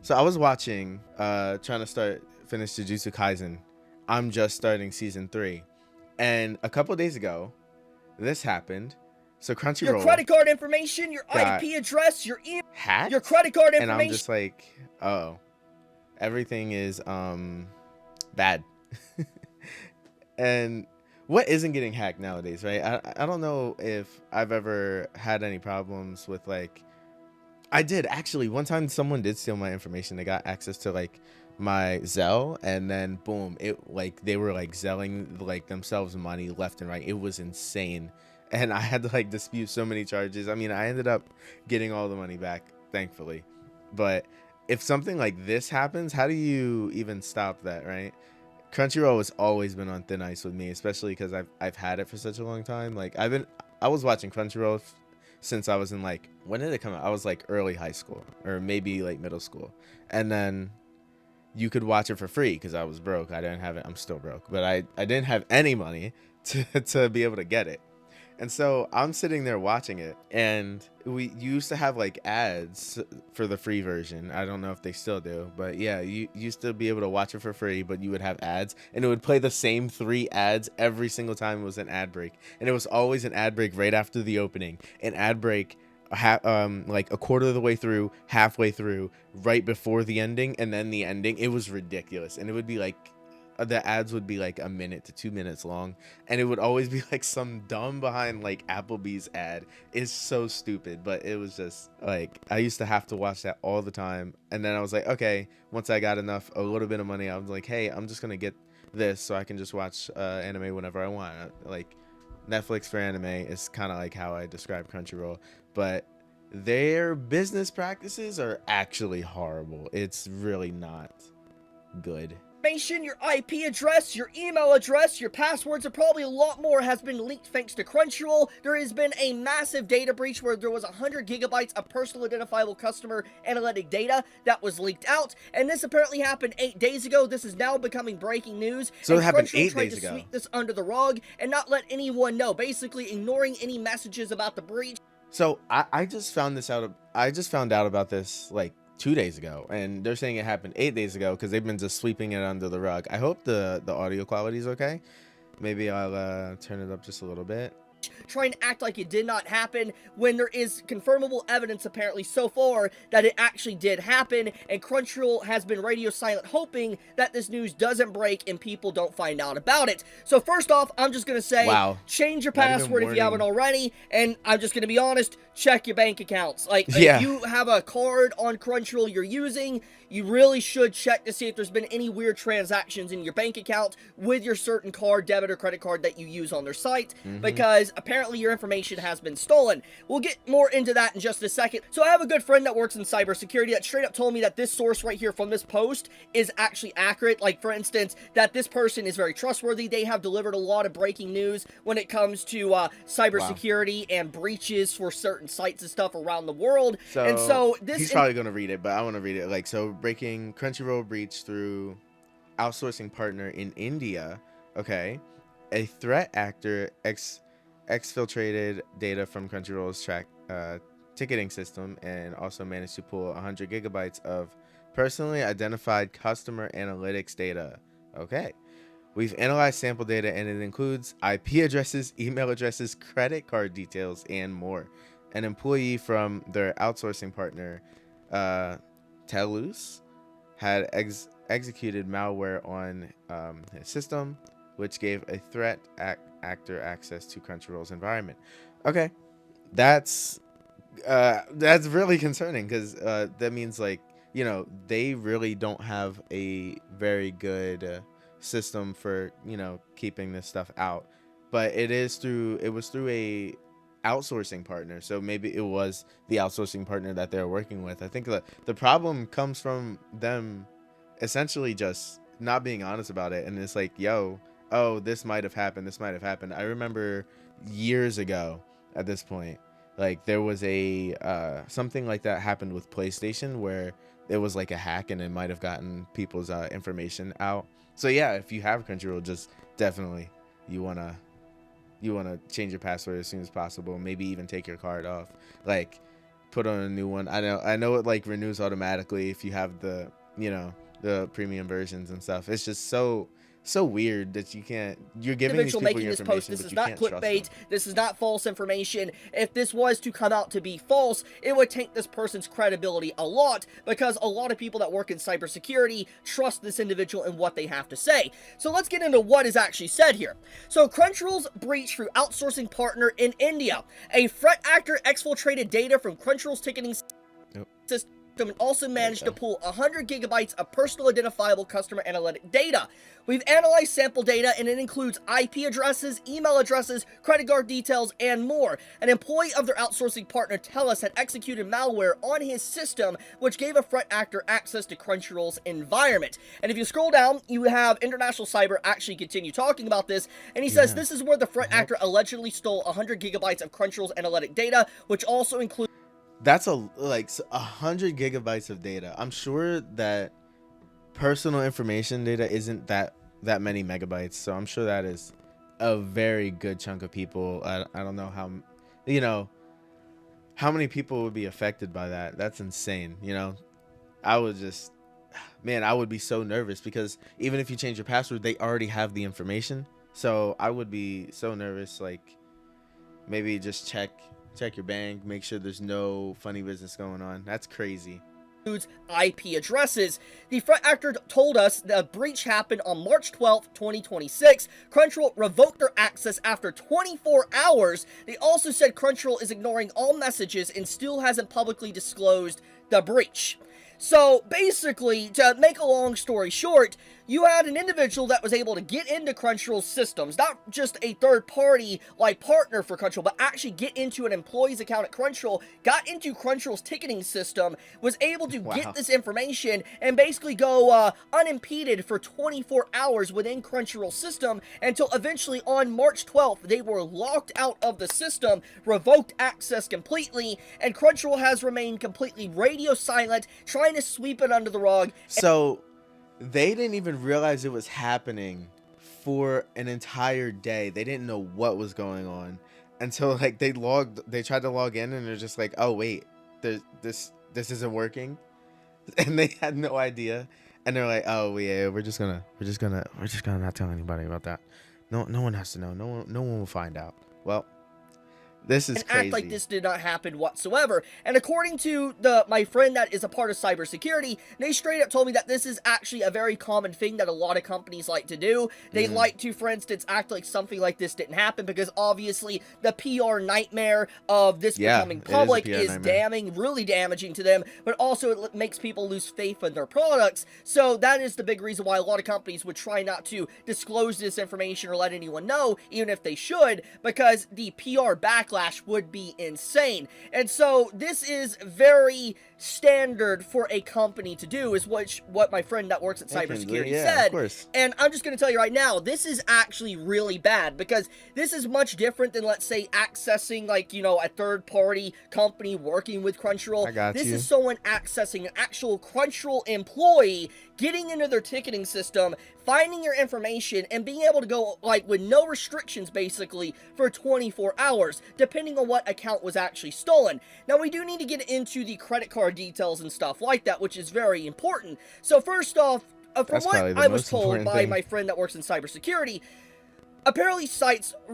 So I was watching, trying to finish Jujutsu Kaisen. I'm just starting season 3, and a couple days ago, this happened. So Your Crunchyroll credit card information, your got IP address, your your hacked, credit card and I'm information. just like, oh, everything is bad. And what isn't getting hacked nowadays, right? I don't know if I've ever had any problems with like I did actually one time someone did steal my information. They got access to like my Zelle, and then boom, it like they were like zelling like themselves money left and right. It was insane. And I had to like dispute so many charges. I mean, I ended up getting all the money back, thankfully. But if something like this happens, how do you even stop that, right? Crunchyroll has always been on thin ice with me, especially because I've had it for such a long time. Like I was watching Crunchyroll since I was in like, when did it come out? I was like early high school or maybe like middle school, and then you could watch it for free because I was broke. I didn't have it. I'm still broke, but I didn't have any money to be able to get it. And so I'm sitting there watching it, and we used to have like ads for the free version. I don't know if they still do, but yeah, you used to be able to watch it for free, but you would have ads, and it would play the same 3 ads every single time it was an ad break. And it was always an ad break right after the opening, an ad break like a quarter of the way through, halfway through, right before the ending, and then the ending. It was ridiculous, and it would be like the ads would be like a minute to 2 minutes long, and it would always be like some dumb behind like Applebee's ad. Is so stupid, but it was just like I used to have to watch that all the time. And then I was like, okay, once I got a little bit of money, I was like, hey, I'm just gonna get this so I can just watch anime whenever I want. Like Netflix for anime is kind of like how I describe Crunchyroll, but their business practices are actually horrible. It's really not good. Your IP address, your email address, your passwords, and probably a lot more has been leaked thanks to Crunchyroll. There has been a massive data breach where there was 100 gigabytes of personal identifiable customer analytic data that was leaked out, and this apparently happened 8 days ago. This is now becoming breaking news, So and it happened Crunchyroll 8 tried days to ago. sweep this under the rug and not let anyone know, basically ignoring any messages about the breach. So I just found this out. I just found out about this like 2 days ago, and they're saying it happened 8 days ago because they've been just sweeping it under the rug. I hope the audio quality is okay. Maybe I'll turn it up just a little bit. Trying to act like it did not happen when there is confirmable evidence apparently so far that it actually did happen, and Crunchyroll has been radio silent hoping that this news doesn't break and people don't find out about it. So first off, I'm just gonna say, Wow. change your Not even password if you haven't warning. already, and I'm just gonna be honest, check your bank accounts. Like, if Yeah. you have a card on Crunchyroll you're using, you really should check to see if there's been any weird transactions in your bank account with your certain card, debit or credit card that you use on their site, because apparently your information has been stolen. We'll get more into that in just a second. So I have a good friend that works in cybersecurity that straight up told me that this source right here from this post is actually accurate. Like, for instance, that this person is very trustworthy. They have delivered a lot of breaking news when it comes to cybersecurity and breaches for certain sites and stuff around the world. And so this he's probably gonna read it, but I want to read it. Like, so breaking Crunchyroll breach through outsourcing partner in India. Okay, a threat actor exfiltrated data from Crunchyroll's ticketing system and also managed to pull 100 gigabytes of personally identified customer analytics data. Okay. We've analyzed sample data, and it includes IP addresses, email addresses, credit card details, and more. An employee from their outsourcing partner, Telus, had executed malware on his system, which gave a threat actor access to Crunchyroll's environment. Okay, that's really concerning because that means, like, they really don't have a very good system for keeping this stuff out. But it was through a outsourcing partner, so maybe it was the outsourcing partner that they're working with. I think the problem comes from them essentially just not being honest about it, and it's like, oh, this might have happened. I remember years ago at this point, like, there was a something like that happened with PlayStation where it was like a hack and it might have gotten people's information out. So yeah, if you have Crunchyroll, just definitely you wanna change your password as soon as possible. Maybe even take your card off. Like, put on a new one. I know it like renews automatically if you have the, you know, the premium versions and stuff. It's just so weird that you're giving these Individual people making your this post, information, this but is you not can't trust them. clickbait, this is not false information. If this was to come out to be false, it would take this person's credibility a lot, because a lot of people that work in cybersecurity trust this individual and what they have to say. So let's get into what is actually said here. So Crunchyroll's breach through outsourcing partner in India. A threat actor exfiltrated data from Crunchyroll's ticketing system and also managed to pull 100 gigabytes of personal identifiable customer analytic data. We've analyzed sample data, and it includes IP addresses, email addresses, credit card details, and more. An employee of their outsourcing partner, TELUS, had executed malware on his system, which gave a threat actor access to Crunchyroll's environment. And if you scroll down, you have International Cyber actually continue talking about this, and he says this is where the threat actor allegedly stole 100 gigabytes of Crunchyroll's analytic data, which also includes That's like 100 gigabytes of data. I'm sure that personal information data isn't that many megabytes, so I'm sure that is a very good chunk of people. I don't know how, you know, how many people would be affected by that. That's insane. You know, I would just, man, I would be so nervous, because even if you change your password, they already have the information. So I would be so nervous. Like, maybe just check your bank, make sure there's no funny business going on. That's crazy. IP addresses. The threat actor told us the breach happened on March 12th, 2026. Crunchyroll revoked their access after 24 hours. They also said Crunchyroll is ignoring all messages and still hasn't publicly disclosed the breach. So basically, to make a long story short, you had an individual that was able to get into Crunchyroll's systems, not just a third-party like partner for Crunchyroll, but actually get into an employee's account at Crunchyroll, got into Crunchyroll's ticketing system, was able to get this information, and basically go unimpeded for 24 hours within Crunchyroll's system, until eventually on March 12th, they were locked out of the system, revoked access completely, and Crunchyroll has remained completely radio silent, trying to sweep it under the rug. So they didn't even realize it was happening for an entire day. They didn't know what was going on until like they tried to log in, and they're just like, oh wait, this isn't working. And they had no idea. And they're like, oh yeah, we're just gonna not tell anybody about that. No one has to know. No one will find out. Well, this is crazy. Act like this did not happen whatsoever. And according to my friend that is a part of cybersecurity, they straight up told me that this is actually a very common thing that a lot of companies like to do. They like to, for instance, act like something like this didn't happen, because obviously the PR nightmare of this becoming public is really damaging to them, but also it makes people lose faith in their products. So that is the big reason why a lot of companies would try not to disclose this information or let anyone know, even if they should, because the PR backlash would be insane. And so this is very standard for a company to do, is what my friend that works at cybersecurity said. And I'm just going to tell you right now, this is actually really bad, because this is much different than, let's say, accessing, like, you know, a third-party company working with Crunchyroll. This is someone accessing an actual Crunchyroll employee, getting into their ticketing system, finding your information, and being able to go, like, with no restrictions, basically, for 24 hours, depending on what account was actually stolen. Now, we do need to get into the credit card details and stuff like that, which is very important. So, first off, from what I was told by my friend that works in cybersecurity, apparently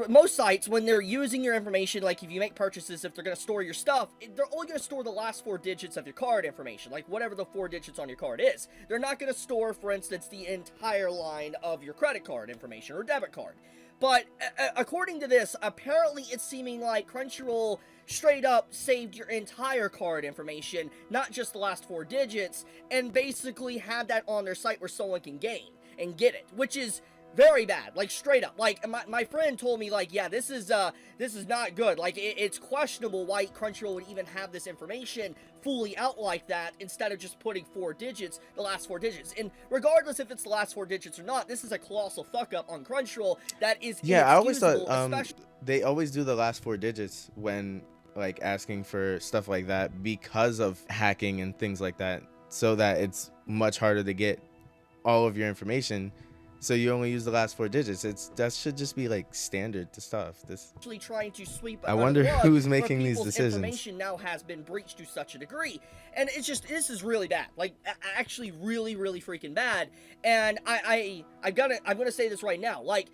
most sites, when they're using your information, like if you make purchases, if they're going to store your stuff, they're only going to store the last 4 digits of your card information, like whatever the 4 digits on your card is. They're not going to store, for instance, the entire line of your credit card information or debit card. But according to this, apparently it's seeming like Crunchyroll straight up saved your entire card information, not just the last 4 digits, and basically had that on their site where someone can gain and get it, which is very bad, like straight up. Like my friend told me, like, yeah, this is not good. Like it's questionable why Crunchyroll would even have this information fully out like that, instead of just putting 4 digits, the last 4 digits. And regardless if it's the last 4 digits or not, this is a colossal fuck up on Crunchyroll that is I always thought they always do the last 4 digits when like asking for stuff like that, because of hacking and things like that, so that it's much harder to get all of your information So you only use the last 4 digits. That should just be like standard to stuff. This actually trying to sweep it I under the wonder rug who's where making these people's decisions. information now has been breached to such a degree. And it's just, this is really bad. Like, actually really, really freaking bad. And I'm gonna say this right now. Like,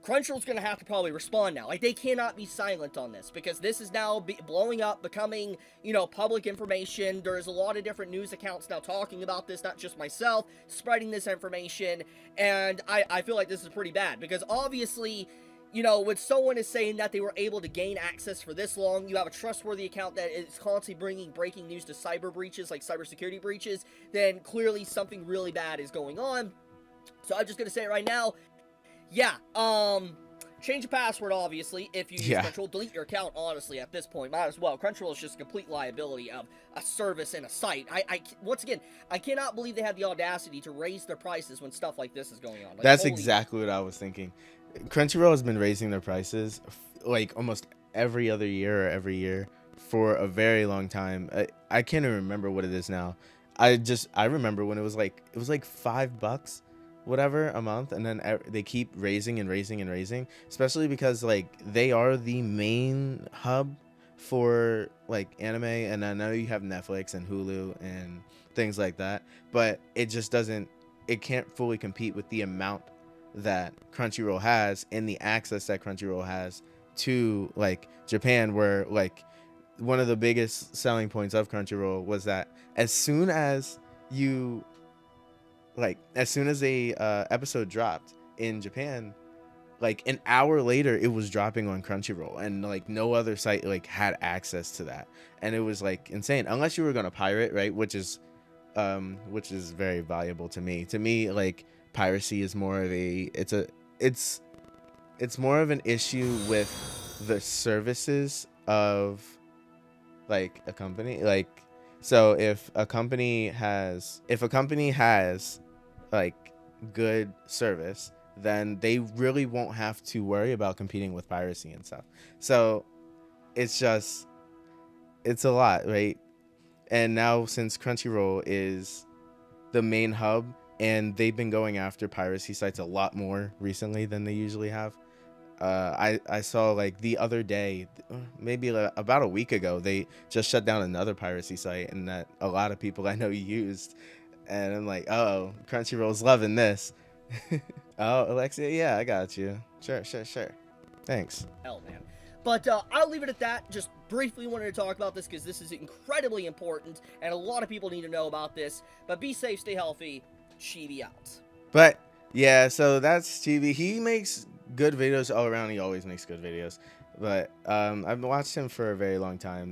Crunchyroll's gonna have to probably respond now. Like, they cannot be silent on this, because this is now blowing up, becoming, you know, public information. There's a lot of different news accounts now talking about this, not just myself, spreading this information, and I feel like this is pretty bad, because obviously, you know, when someone is saying that they were able to gain access for this long, you have a trustworthy account that is constantly bringing breaking news to cyber breaches, like cybersecurity breaches, then clearly something really bad is going on. So I'm just gonna say it right now. Yeah, change the password, obviously, if you use Crunchyroll. Delete your account, honestly, at this point. Might as well. Crunchyroll is just a complete liability of a service and a site. Once again, I cannot believe they had the audacity to raise their prices when stuff like this is going on. Like, that's exactly what I was thinking. Crunchyroll has been raising their prices like almost every other year or every year for a very long time. I can't even remember what it is now. I remember when it was like $5 whatever a month, and then they keep raising and raising and raising, especially because like they are the main hub for like anime, and I know you have Netflix and Hulu and things like that, but it can't fully compete with the amount that Crunchyroll has and the access that Crunchyroll has to like Japan, where like one of the biggest selling points of Crunchyroll was that as soon as a episode dropped in Japan, like an hour later it was dropping on Crunchyroll, and like no other site like had access to that, and it was like insane, unless you were gonna pirate, right? Which is very valuable to me. Like, piracy is more of it's more of an issue with the services of like a company. Like, so if a company has like good service, then they really won't have to worry about competing with piracy and stuff. So it's a lot, right? And now, since Crunchyroll is the main hub, and they've been going after piracy sites a lot more recently than they usually have. I saw like the other day, maybe about a week ago, they just shut down another piracy site, and that a lot of people I know used. And I'm like, oh, Crunchyroll's loving this. Oh, Alexia, yeah, I got you. Sure. Thanks. Hell, man. But I'll leave it at that. Just briefly wanted to talk about this because this is incredibly important, and a lot of people need to know about this. But be safe, stay healthy. Chibi out. But yeah, so that's Chibi. He makes good videos all around. He always makes good videos. But I've watched him for a very long time.